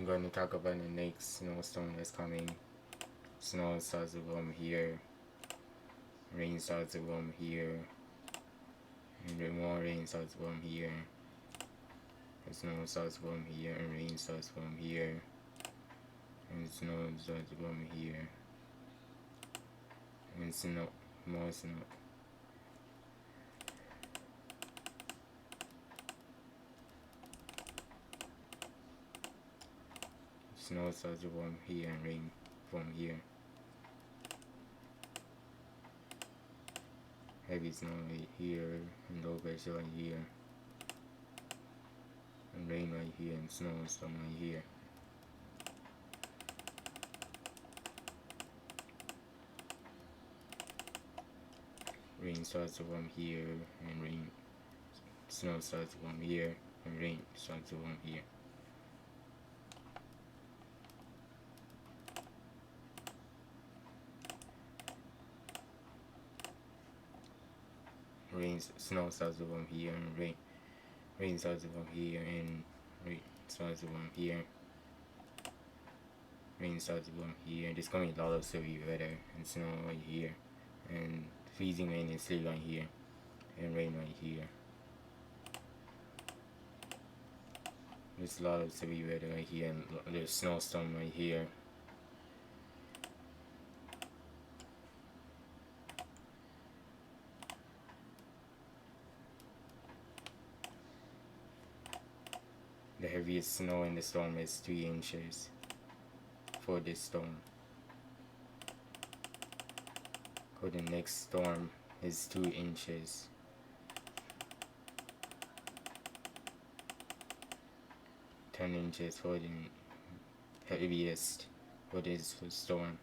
I'm going to talk about the next snowstorm that's coming. Snow starts to come here, rain starts to come here, and then more rain starts to come here. The snow starts to come here, and rain starts to come here, and snow starts to come here, and snow, more snow. Snow starts to come here and rain from here. Heavy snow right here, and low pressure right here, and rain right here, and snowstorm right here. Rain starts to come here, and snow starts to come here, and rain starts to come here. Snow starts to come here, and rain starts to come here, and rain starts to come here. Rain starts to come here. There's going to be a lot of severe weather and snow right here, and freezing rain and sleet right here, and rain right here. There's a lot of severe weather right here, and there's snowstorm right here. The heaviest snow in the storm is 3 inches for this storm. For the next storm is 2 inches. $10 inches for the heaviest for this storm.